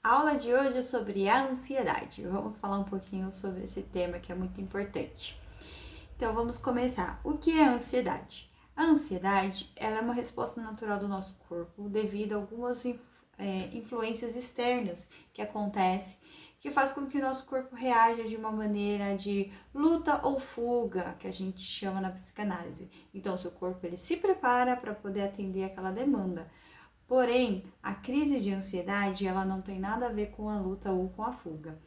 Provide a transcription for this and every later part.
A aula de hoje é sobre a ansiedade. Vamos falar um pouquinho sobre esse tema que é muito importante. Então vamos começar. O que é a ansiedade? A ansiedade, ela é uma resposta natural do nosso corpo devido a algumas influências externas que acontecem, que faz com que o nosso corpo reaja de uma maneira de luta ou fuga, que a gente chama na psicanálise. Então, o seu corpo ele se prepara para poder atender aquela demanda. Porém, a crise de ansiedade, ela não tem nada a ver com a luta ou com a fuga.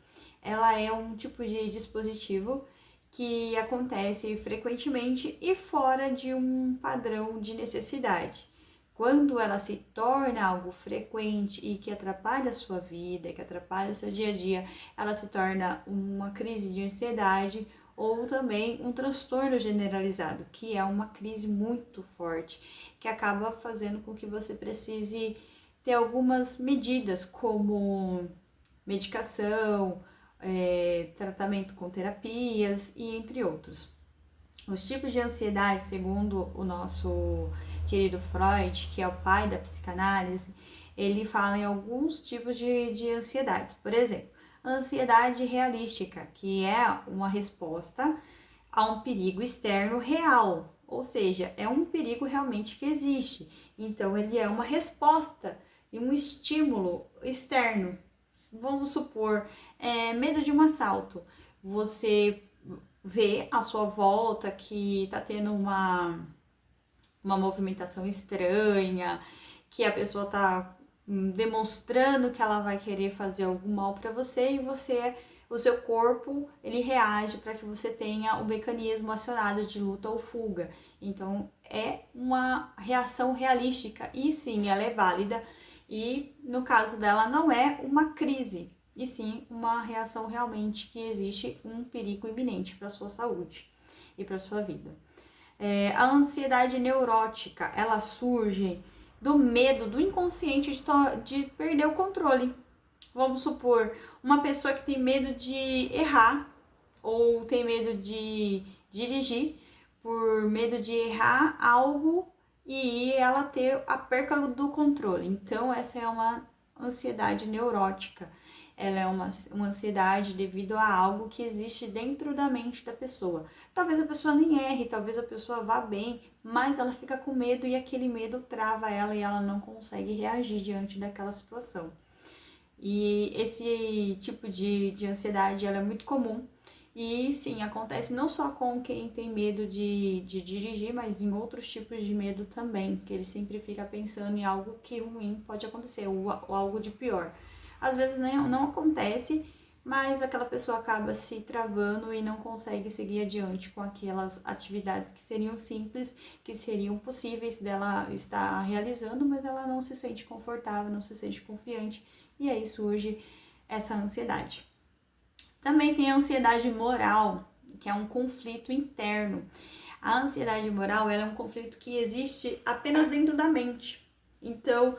Ela é um tipo de dispositivo que acontece frequentemente e fora de um padrão de necessidade. Quando ela se torna algo frequente e que atrapalha a sua vida, que atrapalha o seu dia a dia, ela se torna uma crise de ansiedade ou também um transtorno generalizado, que é uma crise muito forte, que acaba fazendo com que você precise ter algumas medidas, como medicação, tratamento com terapias e entre outros. Os tipos de ansiedade, segundo o nosso querido Freud, que é o pai da psicanálise, ele fala em alguns tipos de ansiedades. Por exemplo, a ansiedade realística, que é uma resposta a um perigo externo real, ou seja, é um perigo realmente que existe. Então, ele é uma resposta e um estímulo externo. Vamos supor, medo de um assalto. Você vê à sua volta que tá tendo uma movimentação estranha, que a pessoa tá demonstrando que ela vai querer fazer algum mal para você e o seu corpo ele reage para que você tenha o mecanismo acionado de luta ou fuga. Então é uma reação realística e sim, ela é válida e no caso dela não é uma crise, e sim uma reação realmente que existe um perigo iminente para a sua saúde e para a sua vida. A ansiedade neurótica, ela surge do medo do inconsciente de perder o controle. Vamos supor, uma pessoa que tem medo de errar ou tem medo de dirigir por medo de errar algo e ela ter a perca do controle. Então, essa é uma ansiedade neurótica. Ela é uma ansiedade devido a algo que existe dentro da mente da pessoa. Talvez a pessoa nem erre, talvez a pessoa vá bem, mas ela fica com medo e aquele medo trava ela e ela não consegue reagir diante daquela situação. E esse tipo de ansiedade ela é muito comum e sim, acontece não só com quem tem medo de dirigir, mas em outros tipos de medo também, que ele sempre fica pensando em algo que ruim pode acontecer ou algo de pior. Às vezes não acontece, mas aquela pessoa acaba se travando e não consegue seguir adiante com aquelas atividades que seriam simples, que seriam possíveis dela estar realizando, mas ela não se sente confortável, não se sente confiante e aí surge essa ansiedade. Também tem a ansiedade moral, que é um conflito interno. A ansiedade moral ela é um conflito que existe apenas dentro da mente. Então,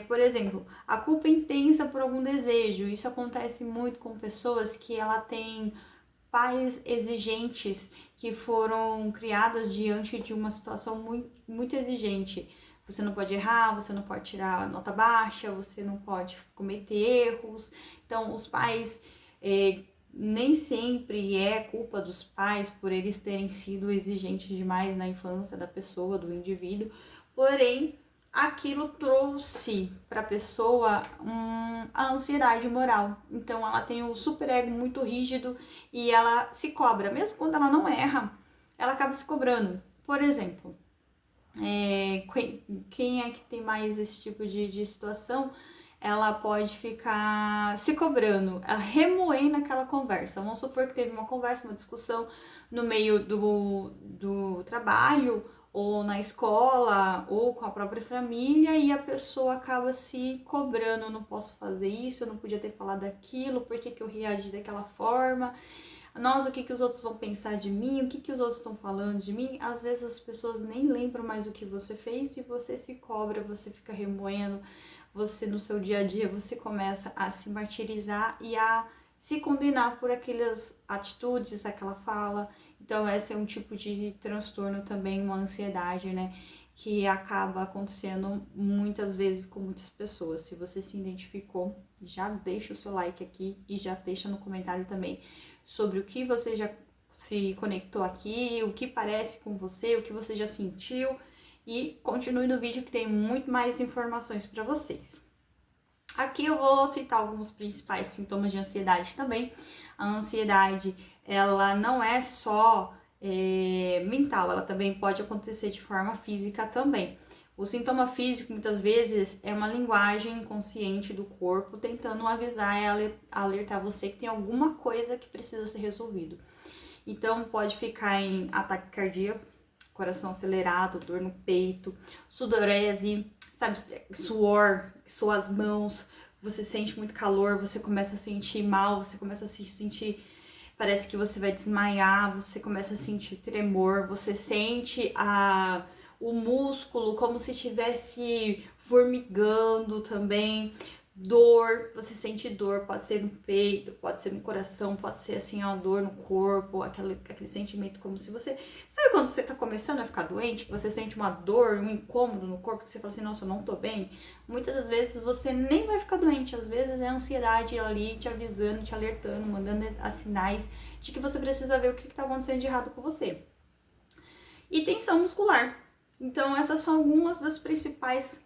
por exemplo, a culpa intensa por algum desejo. Isso acontece muito com pessoas que ela tem pais exigentes que foram criadas diante de uma situação muito, muito exigente. Você não pode errar, você não pode tirar nota baixa, você não pode cometer erros. Então, os pais nem sempre é culpa dos pais por eles terem sido exigentes demais na infância da pessoa, do indivíduo, porém aquilo trouxe para a pessoa a ansiedade moral. Então ela tem o superego muito rígido e ela se cobra, mesmo quando ela não erra, ela acaba se cobrando. Por exemplo, quem é que tem mais esse tipo de situação? Ela pode ficar se cobrando, remoendo aquela conversa. Vamos supor que teve uma conversa, uma discussão no meio do trabalho, ou na escola, ou com a própria família, e a pessoa acaba se cobrando, eu não posso fazer isso, eu não podia ter falado aquilo, por que eu reagi daquela forma? Nossa, o que os outros vão pensar de mim? O que os outros estão falando de mim? Às vezes as pessoas nem lembram mais o que você fez e você se cobra, você fica remoendo, você no seu dia a dia, você começa a se martirizar e a se condenar por aquelas atitudes, aquela fala. Então esse é um tipo de transtorno também, uma ansiedade, né? que acaba acontecendo muitas vezes com muitas pessoas. Se você se identificou, já deixa o seu like aqui e já deixa no comentário também sobre o que você já se conectou aqui, o que parece com você, o que você já sentiu, e continue no vídeo que tem muito mais informações para vocês. Aqui eu vou citar alguns principais sintomas de ansiedade também. A ansiedade, ela não é só mental, ela também pode acontecer de forma física também. O sintoma físico, muitas vezes, é uma linguagem inconsciente do corpo tentando avisar e alertar você que tem alguma coisa que precisa ser resolvido. Então, pode ficar em ataque cardíaco, coração acelerado, dor no peito, sudorese, sabe, suor, suas mãos, você sente muito calor, você começa a sentir mal, você começa a se sentir, parece que você vai desmaiar, você começa a sentir tremor, você sente o músculo como se estivesse formigando também. Dor, você sente dor, pode ser no peito, pode ser no coração, pode ser assim, ó, dor no corpo, aquele sentimento como se você... Sabe quando você tá começando a ficar doente, que você sente uma dor, um incômodo no corpo, que você fala assim, nossa, eu não tô bem? Muitas das vezes você nem vai ficar doente, às vezes é a ansiedade ali te avisando, te alertando, mandando as sinais de que você precisa ver o que tá acontecendo de errado com você. E tensão muscular. Então essas são algumas das principais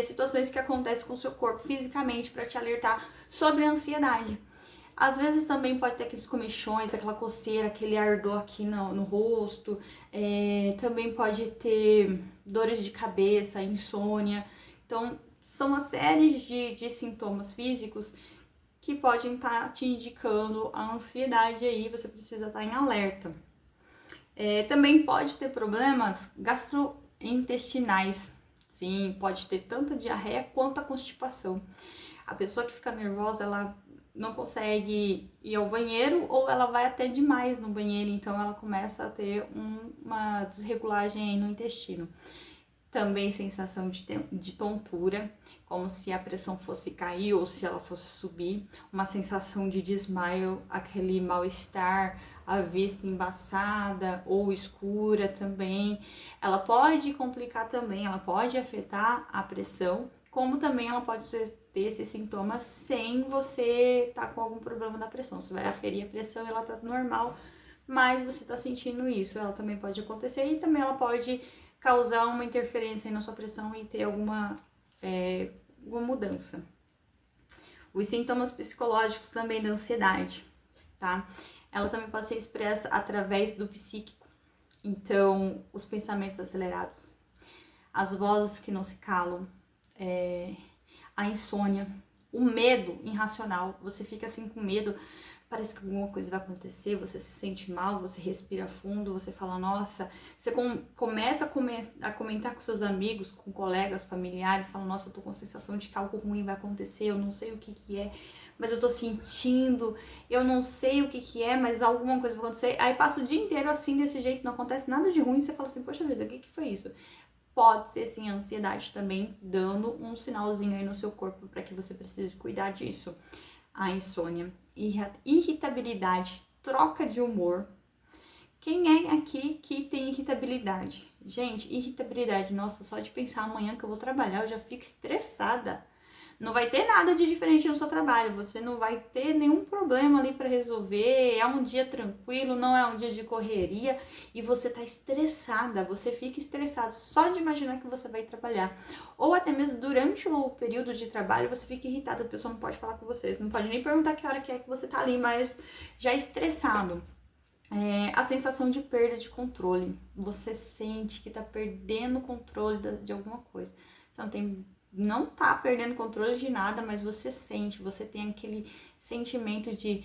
situações que acontecem com o seu corpo fisicamente para te alertar sobre a ansiedade. Às vezes também pode ter aqueles comichões, aquela coceira, aquele ardor aqui no rosto. Também pode ter dores de cabeça, insônia. Então, são uma série de sintomas físicos que podem estar te indicando a ansiedade aí, você precisa estar em alerta. Também pode ter problemas gastrointestinais. Sim, pode ter tanto a diarreia quanto a constipação. A pessoa que fica nervosa, ela não consegue ir ao banheiro ou ela vai até demais no banheiro, então ela começa a ter uma desregulagem aí no intestino. Também sensação de tontura, como se a pressão fosse cair ou se ela fosse subir. Uma sensação de desmaio, aquele mal-estar, a vista embaçada ou escura também. Ela pode complicar também, ela pode afetar a pressão, como também ela pode ter esses sintomas sem você estar com algum problema da pressão. Você vai aferir a pressão, ela tá normal, mas você tá sentindo isso. Ela também pode acontecer e também ela pode causar uma interferência na sua pressão e ter alguma mudança. Os sintomas psicológicos também da ansiedade, tá? Ela também pode ser expressa através do psíquico. Então, os pensamentos acelerados, as vozes que não se calam, a insônia, o medo irracional. Você fica assim com medo, parece que alguma coisa vai acontecer, você se sente mal, você respira fundo, você fala, nossa, você começa a comentar com seus amigos, com colegas, familiares, fala, nossa, eu tô com a sensação de que algo ruim vai acontecer, eu não sei o que é, mas eu tô sentindo, eu não sei o que é, mas alguma coisa vai acontecer. Aí passa o dia inteiro assim, desse jeito, não acontece nada de ruim, você fala assim, poxa vida, o que foi isso? Pode ser sim a ansiedade também dando um sinalzinho aí no seu corpo para que você precise cuidar disso. A insônia, irritabilidade, troca de humor. Quem é aqui que tem irritabilidade? Gente, irritabilidade, nossa, só de pensar amanhã que eu vou trabalhar, eu já fico estressada. Não vai ter nada de diferente no seu trabalho, você não vai ter nenhum problema ali para resolver, é um dia tranquilo, não é um dia de correria e você tá estressada, você fica estressado só de imaginar que você vai trabalhar. Ou até mesmo durante o período de trabalho você fica irritado, a pessoa não pode falar com você, não pode nem perguntar que hora que é que você tá ali, mas já estressado. A sensação de perda de controle, você sente que tá perdendo o controle de alguma coisa, você não tá perdendo controle de nada, mas você sente, você tem aquele sentimento de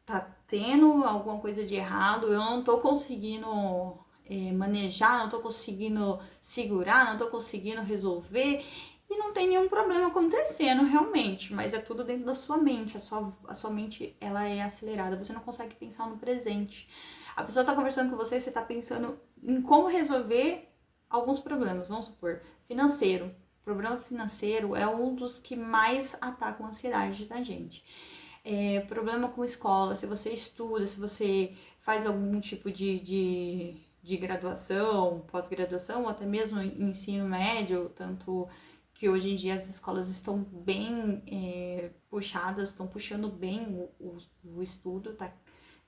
tá tendo alguma coisa de errado, eu não tô conseguindo manejar, não tô conseguindo segurar, não tô conseguindo resolver, e não tem nenhum problema acontecendo realmente, mas é tudo dentro da sua mente, a sua mente, ela é acelerada, você não consegue pensar no presente. A pessoa tá conversando com você, você tá pensando em como resolver alguns problemas, vamos supor, financeiro. O problema financeiro é um dos que mais atacam a ansiedade da gente. Problema com escola, se você estuda, se você faz algum tipo de de graduação, pós-graduação, ou até mesmo ensino médio, tanto que hoje em dia as escolas estão bem puxadas, estão puxando bem o estudo, tá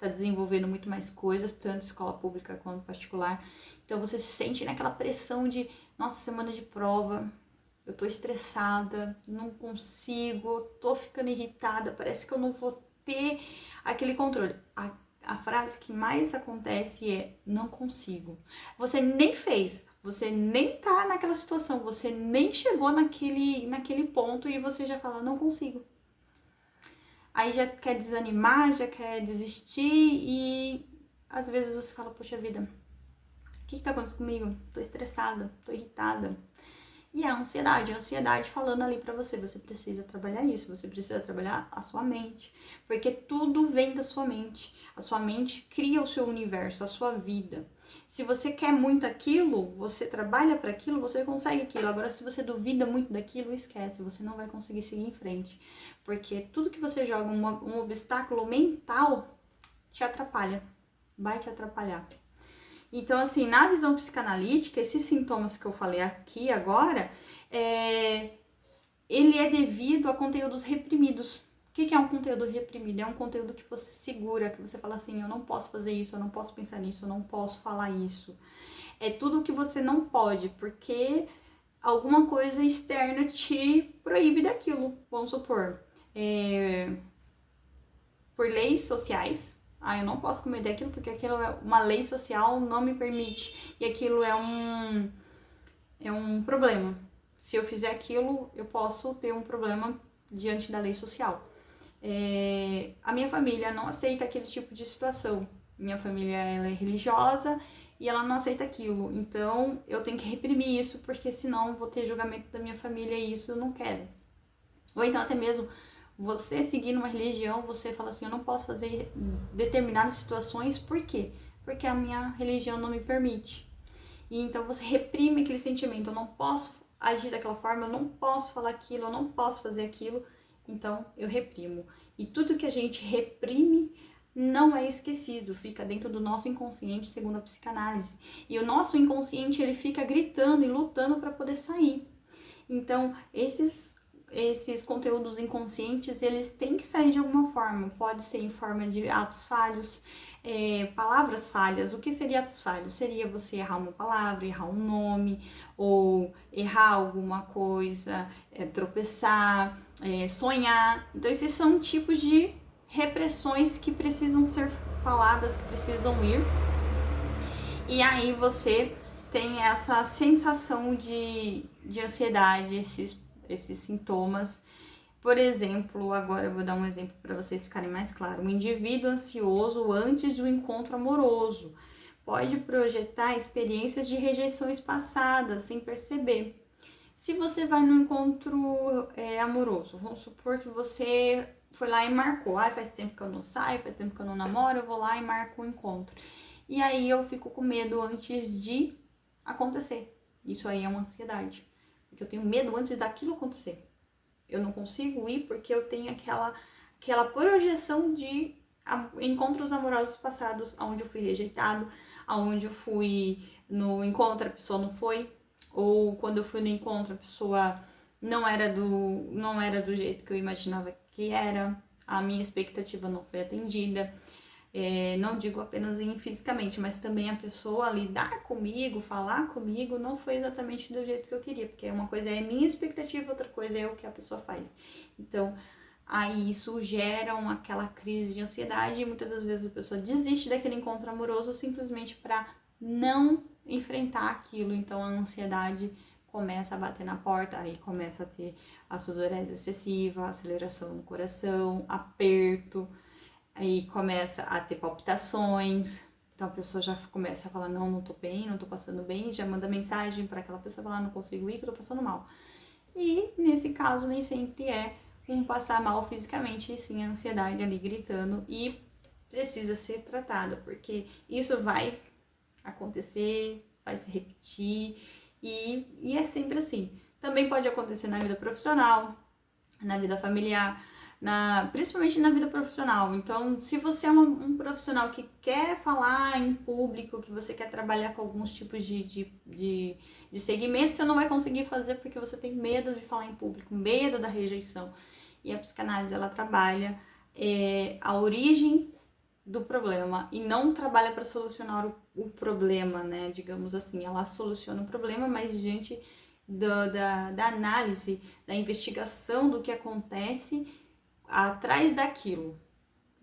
desenvolvendo muito mais coisas, tanto escola pública quanto particular. Então você se sente naquela pressão de, nossa, semana de prova, eu tô estressada, não consigo, tô ficando irritada, parece que eu não vou ter aquele controle. A frase que mais acontece é não consigo. Você nem fez, você nem tá naquela situação, você nem chegou naquele ponto e você já fala não consigo. Aí já quer desanimar, já quer desistir e às vezes você fala, poxa vida, o que tá acontecendo comigo? Tô estressada, tô irritada. E é a ansiedade falando ali pra você, você precisa trabalhar isso, você precisa trabalhar a sua mente, porque tudo vem da sua mente. A sua mente cria o seu universo, a sua vida. Se você quer muito aquilo, você trabalha para aquilo, você consegue aquilo. Agora, se você duvida muito daquilo, esquece, você não vai conseguir seguir em frente, porque tudo que você joga um obstáculo mental te atrapalha, vai te atrapalhar. Então, assim, na visão psicanalítica, esses sintomas que eu falei aqui agora, ele é devido a conteúdos reprimidos. O que é um conteúdo reprimido? É um conteúdo que você segura, que você fala assim, eu não posso fazer isso, eu não posso pensar nisso, eu não posso falar isso. É tudo que você não pode, porque alguma coisa externa te proíbe daquilo. Vamos supor, por leis sociais, eu não posso comer daquilo porque aquilo é uma lei social, não me permite. E aquilo é um problema. Se eu fizer aquilo, eu posso ter um problema diante da lei social. A minha família não aceita aquele tipo de situação. Minha família ela é religiosa e ela não aceita aquilo. Então, eu tenho que reprimir isso, porque senão eu vou ter julgamento da minha família e isso eu não quero. Ou então até mesmo você seguindo uma religião, você fala assim, eu não posso fazer determinadas situações, por quê? Porque a minha religião não me permite. E então você reprime aquele sentimento, eu não posso agir daquela forma, eu não posso falar aquilo, eu não posso fazer aquilo, então eu reprimo. E tudo que a gente reprime não é esquecido, fica dentro do nosso inconsciente, segundo a psicanálise. E o nosso inconsciente, ele fica gritando e lutando para poder sair. Então, esses conteúdos inconscientes, eles têm que sair de alguma forma. Pode ser em forma de atos falhos, palavras falhas. O que seria atos falhos? Seria você errar uma palavra, errar um nome, ou errar alguma coisa, tropeçar, sonhar. Então, esses são tipos de repressões que precisam ser faladas, que precisam ir. E aí você tem essa sensação de ansiedade, esses sintomas. Por exemplo, agora eu vou dar um exemplo para vocês ficarem mais claros. Um indivíduo ansioso antes de um encontro amoroso pode projetar experiências de rejeições passadas sem perceber. Se você vai num encontro amoroso, vamos supor que você foi lá e marcou. Faz tempo que eu não saio, faz tempo que eu não namoro, eu vou lá e marco o encontro. E aí eu fico com medo antes de acontecer. Isso aí é uma ansiedade. Porque eu tenho medo antes daquilo acontecer. Eu não consigo ir porque eu tenho aquela projeção de encontros amorosos passados, onde eu fui rejeitado, onde eu fui no encontro, a pessoa não foi, ou quando eu fui no encontro, a pessoa não era do jeito que eu imaginava que era, a minha expectativa não foi atendida. Não digo apenas fisicamente, mas também a pessoa lidar comigo, falar comigo, não foi exatamente do jeito que eu queria, porque uma coisa é a minha expectativa, outra coisa é o que a pessoa faz. Então, aí isso gera aquela crise de ansiedade e muitas das vezes a pessoa desiste daquele encontro amoroso simplesmente para não enfrentar aquilo. Então, a ansiedade começa a bater na porta, aí começa a ter a sudorese excessiva, aceleração no coração, aperto. Aí começa a ter palpitações, então a pessoa já começa a falar, não tô bem, não tô passando bem, já manda mensagem para aquela pessoa falar, não consigo ir, que eu tô passando mal. E nesse caso nem sempre é passar mal fisicamente, e sim a ansiedade ali gritando e precisa ser tratada, porque isso vai acontecer, vai se repetir e é sempre assim. Também pode acontecer na vida profissional, na vida familiar. principalmente na vida profissional. Então, se você é um profissional que quer falar em público, que você quer trabalhar com alguns tipos de segmentos, você não vai conseguir fazer porque você tem medo de falar em público, medo da rejeição. E a psicanálise, ela trabalha a origem do problema e não trabalha para solucionar o problema, né? Digamos assim, ela soluciona o problema, mas diante da análise, da investigação do que acontece atrás daquilo.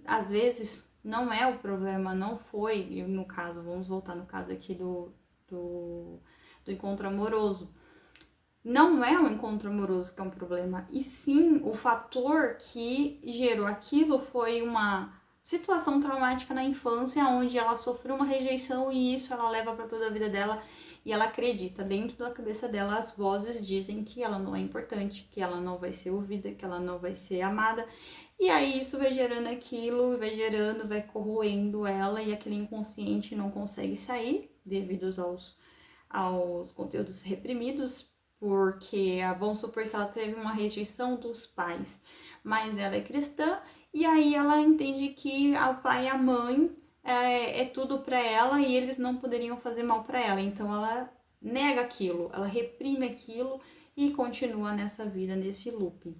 Às vezes não é o problema, não foi, no caso, vamos voltar no caso aqui do encontro amoroso. Não é o encontro amoroso que é um problema, e sim o fator que gerou aquilo foi uma situação traumática na infância, onde ela sofreu uma rejeição e isso ela leva para toda a vida dela e ela acredita, dentro da cabeça dela as vozes dizem que ela não é importante, que ela não vai ser ouvida, que ela não vai ser amada, e aí isso vai gerando aquilo, vai gerando, vai corroendo ela e aquele inconsciente não consegue sair devido aos conteúdos reprimidos, porque vamos supor que ela teve uma rejeição dos pais, mas ela é cristã e aí ela entende que o pai e a mãe é tudo para ela e eles não poderiam fazer mal para ela, então ela nega aquilo, ela reprime aquilo e continua nessa vida, nesse looping.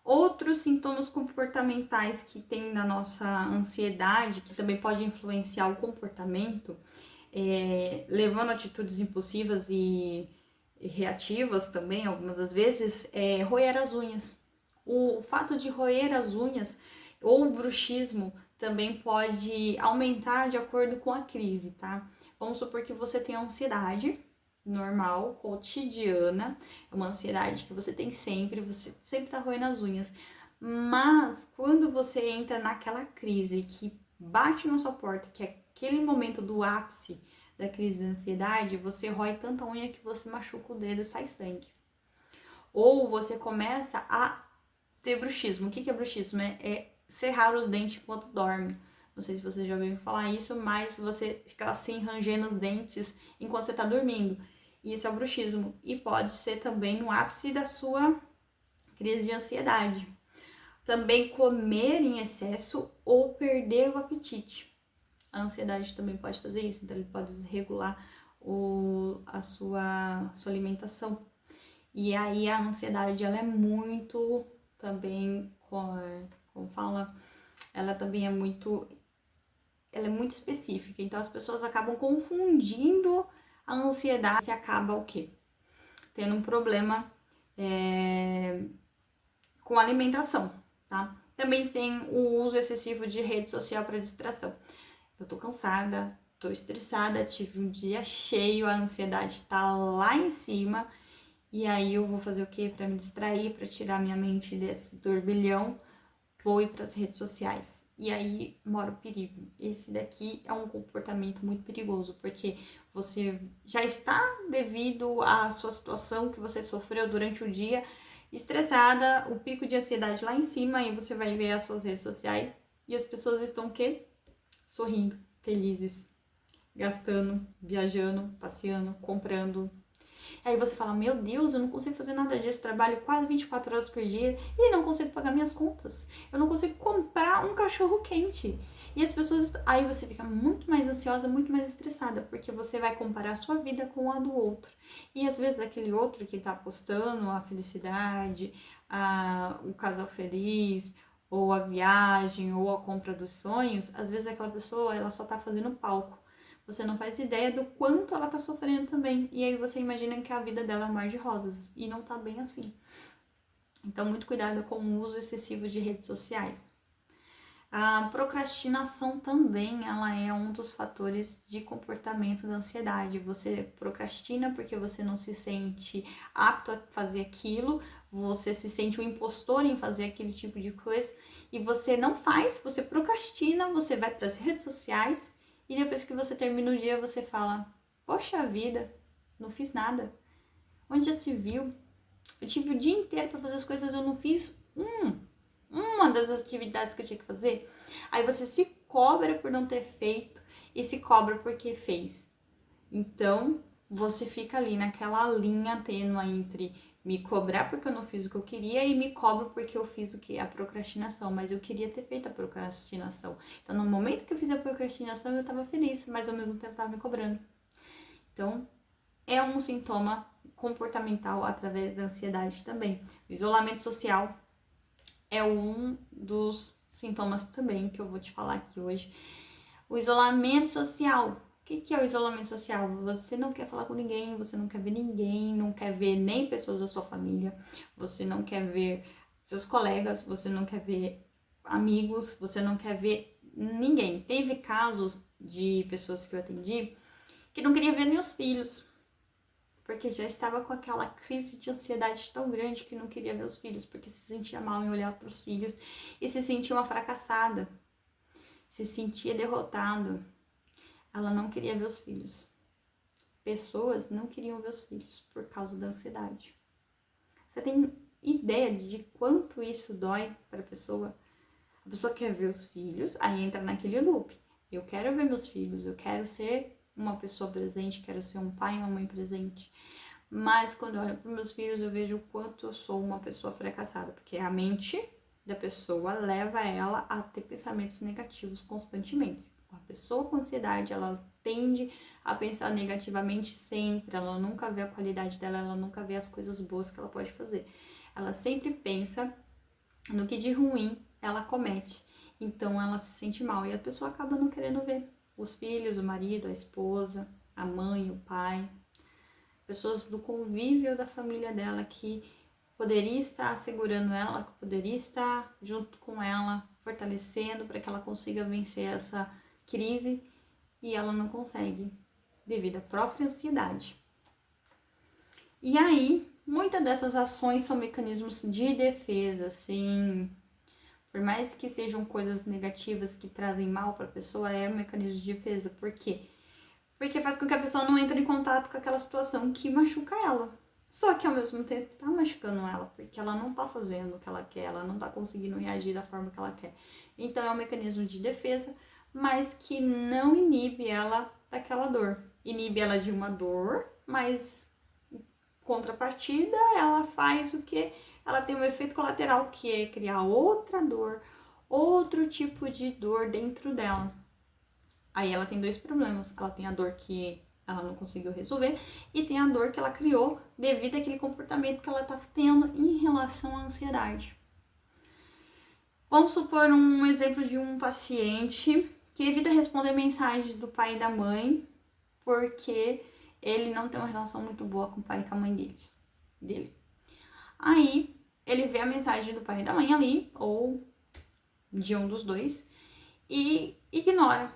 Outros sintomas comportamentais que tem na nossa ansiedade, que também pode influenciar o comportamento, levando a atitudes impulsivas e reativas também, algumas das vezes, roer as unhas. O fato de roer as unhas ou o bruxismo também pode aumentar de acordo com a crise, tá? Vamos supor que você tem ansiedade normal, cotidiana, é uma ansiedade que você tem sempre, você sempre tá roendo as unhas. Mas quando você entra naquela crise que bate na sua porta, que é aquele momento do ápice da crise de ansiedade, você rói tanta unha que você machuca o dedo e sai sangue. Ou você começa a ter bruxismo. O que é bruxismo? É cerrar os dentes enquanto dorme. Não sei se você já ouviu falar isso, mas você fica assim rangendo os dentes enquanto você está dormindo. Isso é o bruxismo. E pode ser também no ápice da sua crise de ansiedade. Também comer em excesso ou perder o apetite. A ansiedade também pode fazer isso, então ele pode desregular a sua alimentação. E aí a ansiedade, ela é muito também, como fala, ela também é muito específica. Então as pessoas acabam confundindo a ansiedade e acaba o quê? Tendo um problema com a alimentação, tá? Também tem o uso excessivo de rede social para distração. Eu tô cansada, tô estressada, tive um dia cheio, a ansiedade tá lá em cima. E aí eu vou fazer o quê? Para me distrair, para tirar minha mente desse turbilhão, vou ir para as redes sociais. E aí mora o perigo. Esse daqui é um comportamento muito perigoso, porque você já está, devido à sua situação que você sofreu durante o dia, estressada, o pico de ansiedade lá em cima, e você vai ver as suas redes sociais e as pessoas estão o quê? Sorrindo, felizes, gastando, viajando, passeando, comprando. Aí você fala, meu Deus, eu não consigo fazer nada disso, trabalho quase 24 horas por dia e não consigo pagar minhas contas. Eu não consigo comprar um cachorro quente. E as pessoas, aí você fica muito mais ansiosa, muito mais estressada, porque você vai comparar a sua vida com a do outro. E às vezes daquele outro que tá postando a felicidade, o casal feliz, ou a viagem, ou a compra dos sonhos, às vezes aquela pessoa, ela só tá fazendo palco. Você não faz ideia do quanto ela tá sofrendo também. E aí você imagina que a vida dela é um mar de rosas. E não tá bem assim. Então, muito cuidado com o uso excessivo de redes sociais. A procrastinação também, ela é um dos fatores de comportamento da ansiedade. Você procrastina porque você não se sente apto a fazer aquilo, você se sente um impostor em fazer aquele tipo de coisa, e você não faz, você procrastina, você vai para as redes sociais, e depois que você termina o dia, você fala, poxa vida, não fiz nada. Onde já se viu? Eu tive o dia inteiro para fazer as coisas, eu não fiz uma das atividades que eu tinha que fazer. Aí você se cobra por não ter feito e se cobra porque fez. Então, você fica ali naquela linha tênue entre me cobrar porque eu não fiz o que eu queria e me cobro porque eu fiz o que? A procrastinação. Mas eu queria ter feito a procrastinação. Então, no momento que eu fiz a procrastinação, eu estava feliz, mas ao mesmo tempo estava me cobrando. Então, é um sintoma comportamental através da ansiedade também. O isolamento social é um dos sintomas também que eu vou te falar aqui hoje. O isolamento social. O que é o isolamento social? Você não quer falar com ninguém, você não quer ver ninguém, não quer ver nem pessoas da sua família, você não quer ver seus colegas, você não quer ver amigos, você não quer ver ninguém. Teve casos de pessoas que eu atendi que não queria ver nem os filhos, porque já estava com aquela crise de ansiedade tão grande que não queria ver os filhos, porque se sentia mal em olhar para os filhos e se sentia uma fracassada, se sentia derrotada. Ela não queria ver os filhos. Pessoas não queriam ver os filhos por causa da ansiedade. Você tem ideia de quanto isso dói para a pessoa? A pessoa quer ver os filhos, aí entra naquele loop. Eu quero ver meus filhos, eu quero ser uma pessoa presente, quero ser um pai e uma mãe presente. Mas quando eu olho para meus filhos, eu vejo o quanto eu sou uma pessoa fracassada, porque a mente da pessoa leva ela a ter pensamentos negativos constantemente. A pessoa com ansiedade, ela tende a pensar negativamente sempre, ela nunca vê a qualidade dela, ela nunca vê as coisas boas que ela pode fazer. Ela sempre pensa no que de ruim ela comete, então ela se sente mal e a pessoa acaba não querendo ver os filhos, o marido, a esposa, a mãe, o pai, pessoas do convívio da família dela que poderia estar segurando ela, que poderia estar junto com ela, fortalecendo para que ela consiga vencer essa crise e ela não consegue devido à própria ansiedade. E aí, muitas dessas ações são mecanismos de defesa, sim. Por mais que sejam coisas negativas que trazem mal para a pessoa, é um mecanismo de defesa. Por quê? Porque faz com que a pessoa não entre em contato com aquela situação que machuca ela. Só que ao mesmo tempo tá machucando ela, porque ela não tá fazendo o que ela quer, ela não tá conseguindo reagir da forma que ela quer. Então é um mecanismo de defesa, mas que não inibe ela daquela dor. Inibe ela de uma dor, mas contrapartida, ela faz o que? Ela tem um efeito colateral, que é criar outra dor, outro tipo de dor dentro dela. Aí ela tem dois problemas. Ela tem a dor que ela não conseguiu resolver e tem a dor que ela criou devido àquele comportamento que ela está tendo em relação à ansiedade. Vamos supor um exemplo de um paciente que evita responder mensagens do pai e da mãe porque ele não tem uma relação muito boa com o pai e com a mãe dele. Aí ele vê a mensagem do pai e da mãe ali, ou de um dos dois, e ignora.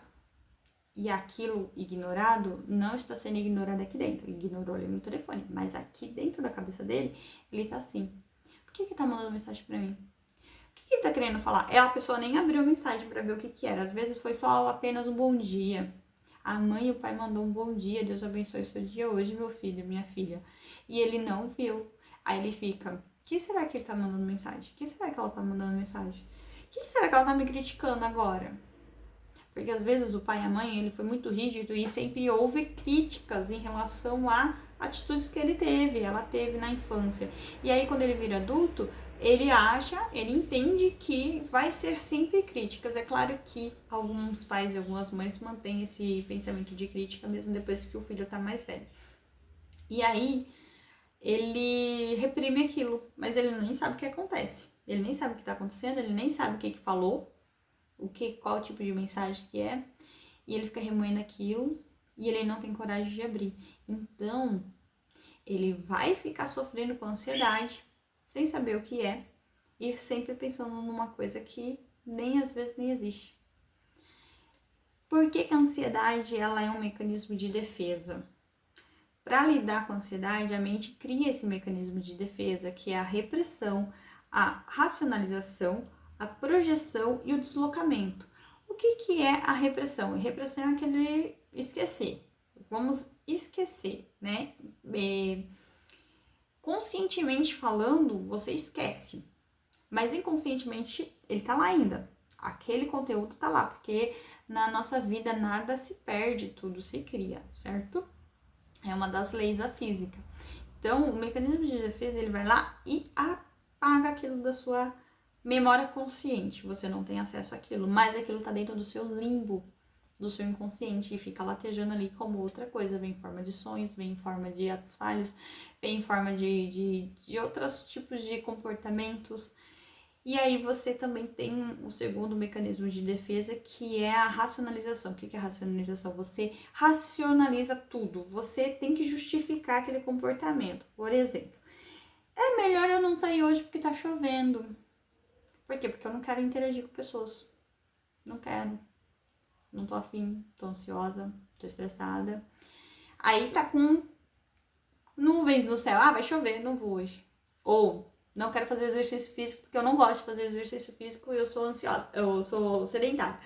E aquilo ignorado não está sendo ignorado aqui dentro. Ignorou ele no telefone, mas aqui dentro da cabeça dele, ele tá assim: por que tá mandando mensagem pra mim? O que ele tá querendo falar? A pessoa nem abriu a mensagem pra ver o que era. Às vezes foi só apenas um bom dia. A mãe e o pai mandou um bom dia, Deus abençoe o seu dia hoje, meu filho, minha filha. E ele não viu. Aí ele fica: o que será que ele tá mandando mensagem? O que será que ela tá mandando mensagem? O que será que ela tá me criticando agora? Porque às vezes o pai e a mãe, ele foi muito rígido e sempre houve críticas em relação a atitudes que ela teve na infância. E aí quando ele vira adulto, ele entende que vai ser sempre críticas. É claro que alguns pais e algumas mães mantêm esse pensamento de crítica mesmo depois que o filho tá mais velho. E aí ele reprime aquilo, mas ele nem sabe o que acontece. Ele nem sabe o que tá acontecendo, ele nem sabe o que falou, qual tipo de mensagem que é, e ele fica remoendo aquilo e ele não tem coragem de abrir. Então, ele vai ficar sofrendo com ansiedade, sem saber o que é, e sempre pensando numa coisa que às vezes nem existe. Por que a ansiedade ela é um mecanismo de defesa? Para lidar com a ansiedade, a mente cria esse mecanismo de defesa, que é a repressão, a racionalização, a projeção e o deslocamento. O que é a repressão? A repressão é aquele esquecer. Vamos esquecer, né? Conscientemente falando, você esquece, mas inconscientemente ele tá lá ainda. Aquele conteúdo tá lá, porque na nossa vida nada se perde, tudo se cria, certo? É uma das leis da física. Então, o mecanismo de defesa, ele vai lá e apaga aquilo da sua memória consciente. Você não tem acesso àquilo, mas aquilo está dentro do seu limbo, do seu inconsciente, e fica latejando ali como outra coisa. Vem em forma de sonhos, vem em forma de atos falhos, vem em forma de outros tipos de comportamentos. E aí você também tem o segundo mecanismo de defesa, que é a racionalização. O que é a racionalização? Você racionaliza tudo. Você tem que justificar aquele comportamento. Por exemplo, é melhor eu não sair hoje porque tá chovendo. Por quê? Porque eu não quero interagir com pessoas. Não quero. Não tô afim, tô ansiosa, tô estressada. Aí tá com nuvens no céu. Ah, vai chover, não vou hoje. Ou não quero fazer exercício físico porque eu não gosto de fazer exercício físico e eu sou ansiosa, eu sou sedentária.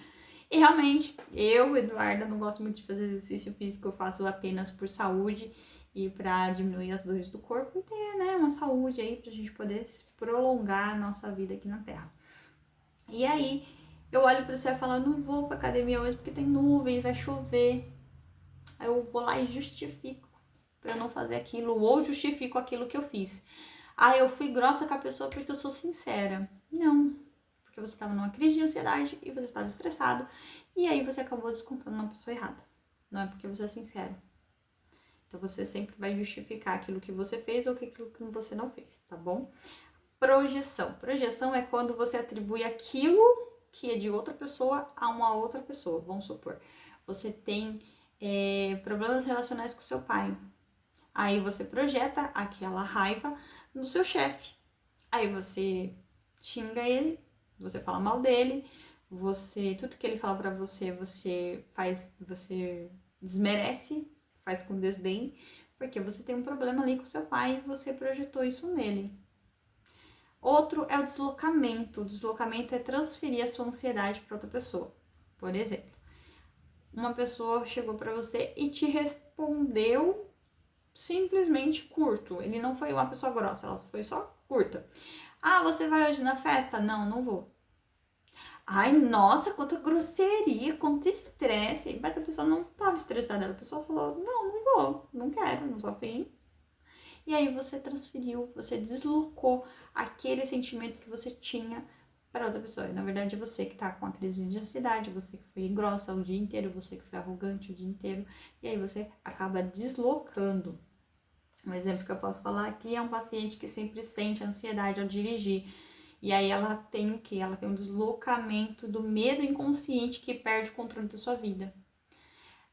E realmente, eu, Eduarda, não gosto muito de fazer exercício físico, eu faço apenas por saúde e para diminuir as dores do corpo e ter, né, uma saúde aí pra gente poder prolongar a nossa vida aqui na Terra. E aí, eu olho pro céu e falo, não vou pra academia hoje porque tem nuvens, vai chover. Aí eu vou lá e justifico pra não fazer aquilo, ou justifico aquilo que eu fiz. Ah, eu fui grossa com a pessoa porque eu sou sincera. Não, porque você estava numa crise de ansiedade e você estava estressado e aí você acabou descontando na pessoa errada. Não é porque você é sincero. Então você sempre vai justificar aquilo que você fez ou aquilo que você não fez, tá bom? Projeção. Projeção é quando você atribui aquilo que é de outra pessoa a uma outra pessoa. Vamos supor, você tem problemas relacionais com seu pai. Aí você projeta aquela raiva no seu chefe. Aí você xinga ele, você fala mal dele, tudo que ele fala pra você, você desmerece, faz com desdém, porque você tem um problema ali com seu pai e você projetou isso nele. Outro é o deslocamento. O deslocamento é transferir a sua ansiedade para outra pessoa. Por exemplo, uma pessoa chegou para você e te respondeu simplesmente curto. Ele não foi uma pessoa grossa, ela foi só curta. Ah, você vai hoje na festa? Não, não vou. Ai, nossa, quanta grosseria, quanto estresse. Mas a pessoa não estava estressada, a pessoa falou, não vou, não quero, não tô afim. E aí você transferiu, você deslocou aquele sentimento que você tinha para outra pessoa. E na verdade é você que tá com a crise de ansiedade, você que foi grossa o dia inteiro, você que foi arrogante o dia inteiro. E aí você acaba deslocando. Um exemplo que eu posso falar aqui é um paciente que sempre sente ansiedade ao dirigir. E aí ela tem o quê? Ela tem um deslocamento do medo inconsciente que perde o controle da sua vida.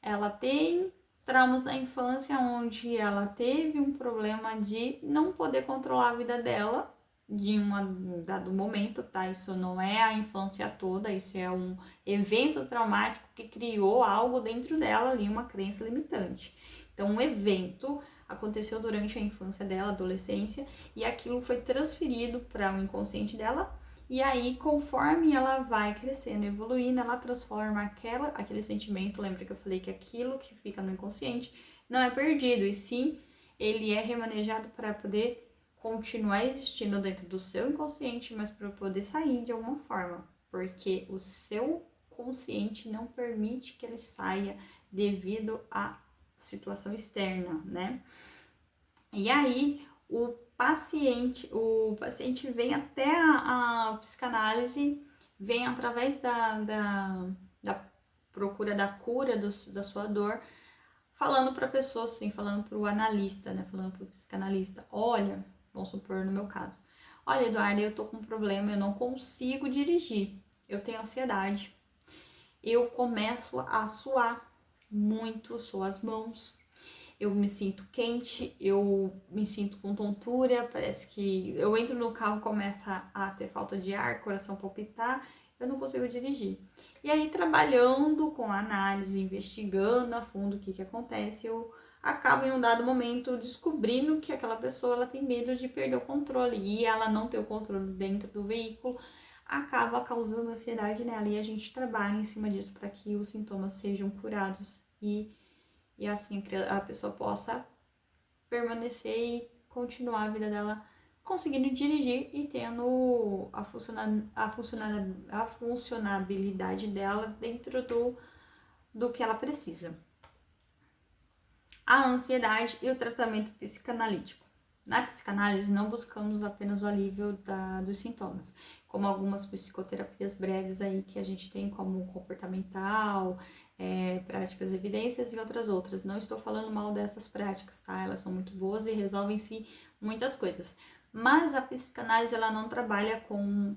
Ela tem traumas da infância onde ela teve um problema de não poder controlar a vida dela de um dado momento, tá? Isso não é a infância toda, isso é um evento traumático que criou algo dentro dela ali, uma crença limitante. Então, um evento aconteceu durante a infância dela, adolescência, e aquilo foi transferido para o inconsciente dela. E aí, conforme ela vai crescendo, evoluindo, ela transforma aquele sentimento. Lembra que eu falei que aquilo que fica no inconsciente não é perdido, e sim ele é remanejado para poder continuar existindo dentro do seu inconsciente, mas para poder sair de alguma forma, porque o seu consciente não permite que ele saia devido à situação externa, né? E aí o paciente vem até a psicanálise, vem através da procura da cura da sua dor, falando para a pessoa assim, falando para o analista, né? Falando para o psicanalista, olha, vamos supor no meu caso, olha, Eduardo, eu tô com um problema, eu não consigo dirigir, eu tenho ansiedade, eu começo a suar muito, suo as mãos, eu me sinto quente, eu me sinto com tontura, parece que eu entro no carro, começa a ter falta de ar, coração palpitar, eu não consigo dirigir. E aí, trabalhando com a análise, investigando a fundo o que acontece, eu acabo em um dado momento descobrindo que aquela pessoa ela tem medo de perder o controle, e ela não ter o controle dentro do veículo acaba causando ansiedade nela, e a gente trabalha em cima disso para que os sintomas sejam curados e assim a pessoa possa permanecer e continuar a vida dela conseguindo dirigir e tendo a funcionabilidade dela dentro do que ela precisa. a ansiedade e o tratamento psicanalítico. Na psicanálise, não buscamos apenas o alívio dos sintomas, como algumas psicoterapias breves aí que a gente tem, como comportamental, práticas evidências e outras. Não estou falando mal dessas práticas, tá? Elas são muito boas e resolvem-se muitas coisas. Mas a psicanálise, ela não trabalha com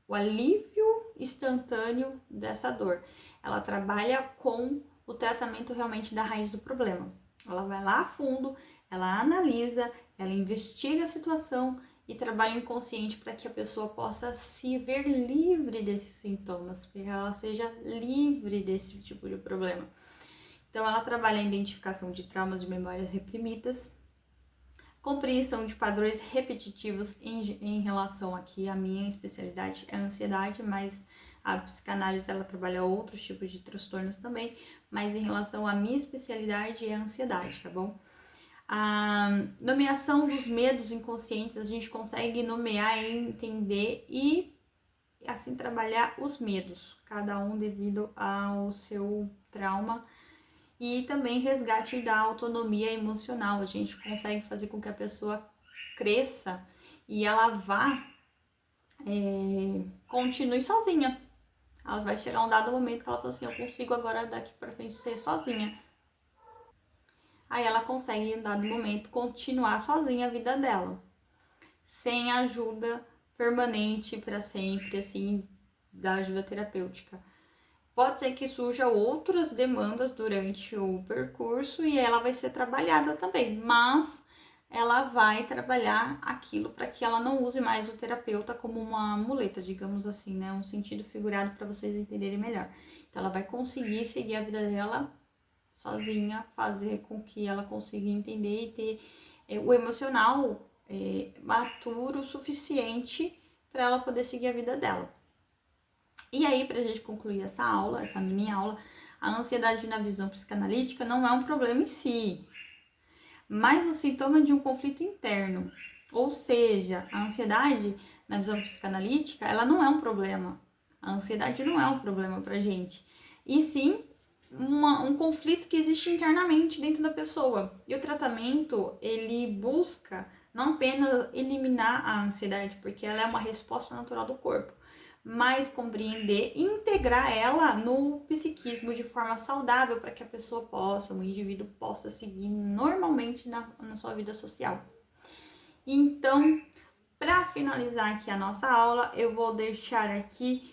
o alívio instantâneo dessa dor. Ela trabalha com o tratamento realmente da raiz do problema. Ela vai lá a fundo, ela analisa, ela investiga a situação e trabalha inconsciente para que a pessoa possa se ver livre desses sintomas, para que ela seja livre desse tipo de problema. Então, ela trabalha a identificação de traumas de memórias reprimidas, compreensão de padrões repetitivos em relação aqui, a minha especialidade é a ansiedade, mas a psicanálise ela trabalha outros tipos de transtornos também, mas em relação à minha especialidade é a ansiedade, tá bom? A nomeação dos medos inconscientes, a gente consegue nomear, entender e assim trabalhar os medos, cada um devido ao seu trauma, e também resgate da autonomia emocional. A gente consegue fazer com que a pessoa cresça e ela vá, continue sozinha. Ela vai chegar um dado momento que ela fala assim, eu consigo agora daqui para frente ser sozinha. Aí ela consegue em um dado momento continuar sozinha a vida dela, sem ajuda permanente para sempre, assim, da ajuda terapêutica. Pode ser que surja outras demandas durante o percurso e ela vai ser trabalhada também, mas ela vai trabalhar aquilo para que ela não use mais o terapeuta como uma muleta, digamos assim, né? Um sentido figurado para vocês entenderem melhor. Então ela vai conseguir seguir a vida dela sozinha, fazer com que ela consiga entender e ter o emocional maturo o suficiente para ela poder seguir a vida dela. E aí, pra gente concluir essa aula, essa mini aula, a ansiedade na visão psicanalítica não é um problema em si, mas o sintoma de um conflito interno. Ou seja, a ansiedade na visão psicanalítica, ela não é um problema. A ansiedade não é um problema pra gente. E sim, um conflito que existe internamente dentro da pessoa. E o tratamento, ele busca não apenas eliminar a ansiedade, porque ela é uma resposta natural do corpo, mas compreender e integrar ela no psiquismo de forma saudável para que a pessoa possa, o indivíduo possa seguir normalmente na sua vida social. Então, para finalizar aqui a nossa aula, eu vou deixar aqui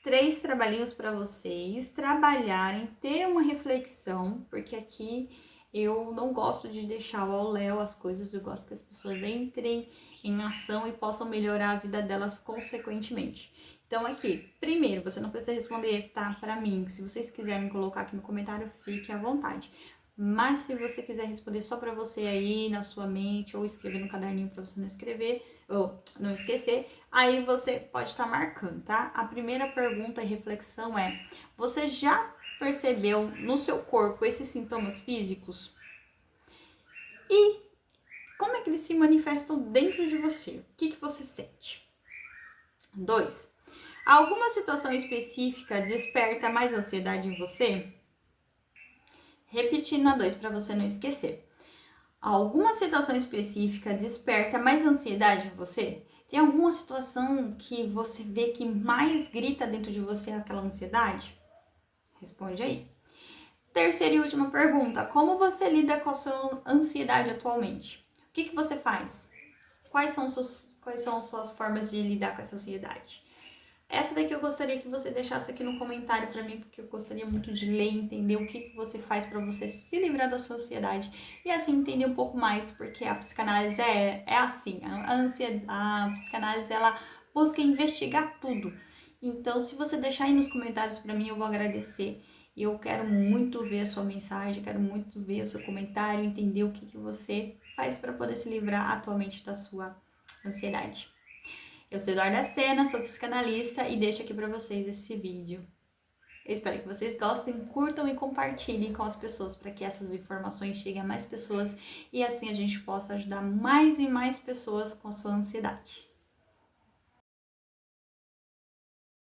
3 trabalhinhos para vocês trabalharem, ter uma reflexão, porque aqui eu não gosto de deixar ao léu as coisas, eu gosto que as pessoas entrem em ação e possam melhorar a vida delas consequentemente. Então aqui, primeiro, você não precisa responder, tá, para mim. Se vocês quiserem colocar aqui no comentário, fique à vontade. Mas se você quiser responder só para você aí na sua mente ou escrever no caderninho para você não escrever ou não esquecer, aí você pode estar marcando, tá? A primeira pergunta e reflexão é: você já percebeu no seu corpo esses sintomas físicos? E como é que eles se manifestam dentro de você? O que você sente? 2. Alguma situação específica desperta mais ansiedade em você? Repetindo a 2 para você não esquecer. Alguma situação específica desperta mais ansiedade em você? Tem alguma situação que você vê que mais grita dentro de você aquela ansiedade? Responde aí. Terceira e última pergunta. Como você lida com a sua ansiedade atualmente? O que você faz? Quais são as suas formas de lidar com essa ansiedade? Essa daqui eu gostaria que você deixasse aqui no comentário para mim, porque eu gostaria muito de ler e entender o que você faz para você se livrar da sua ansiedade e assim entender um pouco mais, porque a psicanálise é assim, a psicanálise ela busca investigar tudo. Então, se você deixar aí nos comentários para mim, eu vou agradecer. E eu quero muito ver a sua mensagem, quero muito ver o seu comentário, entender o que você faz para poder se livrar atualmente da sua ansiedade. Eu sou Eduarda Sena, sou psicanalista e deixo aqui para vocês esse vídeo. Eu espero que vocês gostem, curtam e compartilhem com as pessoas para que essas informações cheguem a mais pessoas e assim a gente possa ajudar mais e mais pessoas com a sua ansiedade.